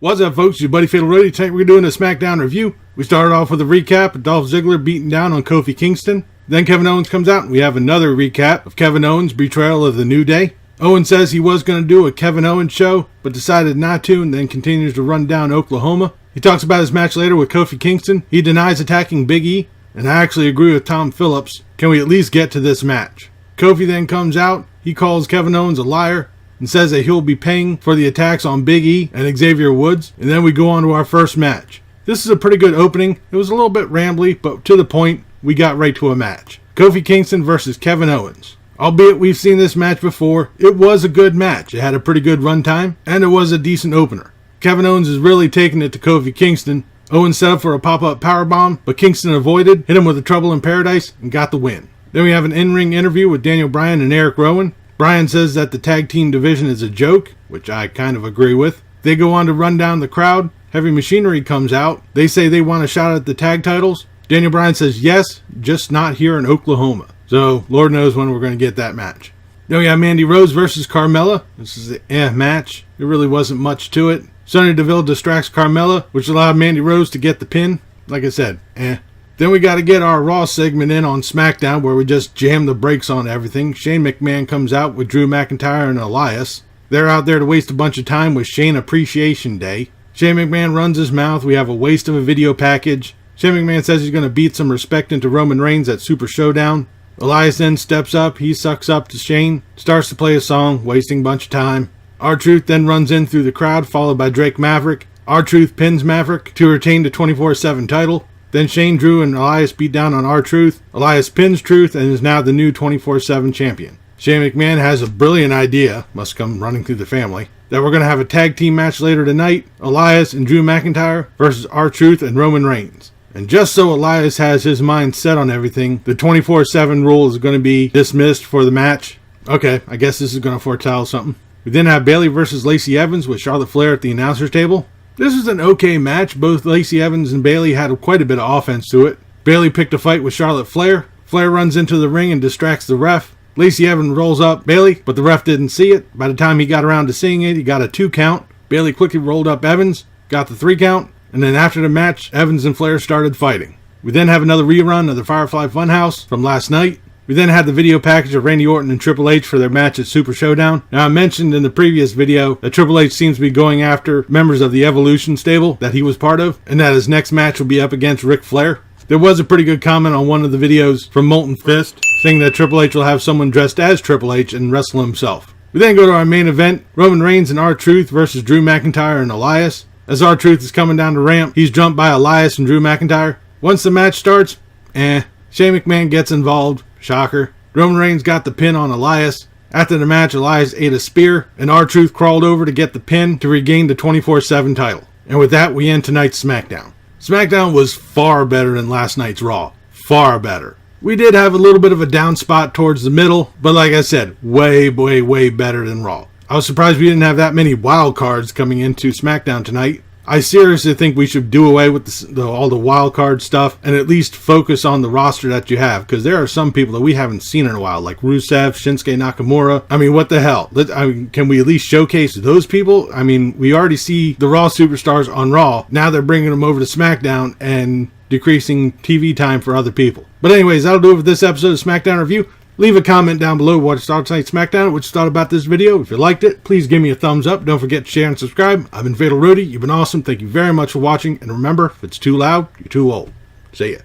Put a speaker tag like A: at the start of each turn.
A: What's up, folks? Your buddy Fatalroadie. Tonight we're doing a Smackdown review. We started off with a recap of Dolph Ziggler beating down on Kofi Kingston. Then Kevin Owens comes out and we have another recap of Kevin Owens' betrayal of the New Day. Owens says he was going to do a Kevin Owens show, but decided not to, and then continues to run down Oklahoma. He talks about his match later with Kofi Kingston. He denies attacking Big E, and I actually agree with Tom Phillips. Can we at least get to this match? Kofi then comes out. He calls Kevin Owens a liar and says that he'll be paying for the attacks on Big E and Xavier Woods. And then we go on to our first match. This is a pretty good opening. It was a little bit rambly, but to the point, we got right to a match. Kofi Kingston versus Kevin Owens. Albeit we've seen this match before, it was a good match. It had a pretty good runtime, and it was a decent opener. Kevin Owens is really taking it to Kofi Kingston. Owens set up for a pop-up powerbomb, but Kingston avoided, hit him with a Trouble in Paradise, and got the win. Then we have an in-ring interview with Daniel Bryan and Eric Rowan. Bryan says that the tag team division is a joke, which I kind of agree with. They go on to run down the crowd. Heavy Machinery comes out. They say they want a shot at the tag titles. Daniel Bryan says yes, just not here in Oklahoma. So, Lord knows when we're going to get that match. Then we have Mandy Rose versus Carmella. This is an match. There really wasn't much to it. Sonya Deville distracts Carmella, which allowed Mandy Rose to get the pin. Like I said, Then we got to get our Raw segment in on SmackDown, where we just jam the brakes on everything. Shane McMahon comes out with Drew McIntyre and Elias. They're out there to waste a bunch of time with Shane Appreciation Day. Shane McMahon runs his mouth. We have a waste of a video package. Shane McMahon says he's going to beat some respect into Roman Reigns at Super Showdown. Elias then steps up. He sucks up to Shane. Starts to play a song, wasting a bunch of time. R-Truth then runs in through the crowd, followed by Drake Maverick. R-Truth pins Maverick to retain the 24/7 title. Then Shane, Drew, and Elias beat down on R-Truth. Elias pins Truth and is now the new 24/7 champion. Shane McMahon has a brilliant idea, must come running through the family, that we're going to have a tag team match later tonight. Elias and Drew McIntyre versus R-Truth and Roman Reigns. And just so Elias has his mind set on everything, the 24/7 rule is going to be dismissed for the match. Okay, I guess this is going to foretell something. We then have Bayley versus Lacey Evans with Charlotte Flair at the announcer's table. This was an okay match. Both Lacey Evans and Bayley had quite a bit of offense to it. Bayley picked a fight with Charlotte Flair. Flair runs into the ring and distracts the ref. Lacey Evans rolls up Bayley, but the ref didn't see it. By the time he got around to seeing it, he got a 2 count. Bayley quickly rolled up Evans, got the 3 count, and then after the match, Evans and Flair started fighting. We then have another rerun of the Firefly Funhouse from last night. We then had the video package of Randy Orton and Triple H for their match at Super Showdown. Now, I mentioned in the previous video that Triple H seems to be going after members of the Evolution stable that he was part of, and that his next match will be up against Ric Flair. There was a pretty good comment on one of the videos from Molten Fist, saying that Triple H will have someone dressed as Triple H and wrestle himself. We then go to our main event, Roman Reigns and R-Truth versus Drew McIntyre and Elias. As R-Truth is coming down the ramp, he's jumped by Elias and Drew McIntyre. Once the match starts, Shane McMahon gets involved. Shocker. Roman Reigns got the pin on Elias. After the match, Elias ate a spear, and R-Truth crawled over to get the pin to regain the 24/7 title. And with that, we end tonight's SmackDown. SmackDown was far better than last night's Raw. Far better. We did have a little bit of a down spot towards the middle, but like I said, way better than Raw. I was surprised we didn't have that many wild cards coming into SmackDown tonight. I seriously think we should do away with all the wild card stuff and at least focus on the roster that you have, because there are some people that we haven't seen in a while, like Rusev, Shinsuke Nakamura. I mean, what the hell? Can we at least showcase those people? I mean, we already see the Raw superstars on Raw. Now they're bringing them over to SmackDown and decreasing TV time for other people. But anyways, that'll do it for this episode of SmackDown Review. Leave a comment down below what you thought tonight SmackDown, what you thought about this video. If you liked it, please give me a thumbs up. Don't forget to share and subscribe. I've been Fatalroadie. You've been awesome. Thank you very much for watching. And remember, if it's too loud, you're too old. See ya.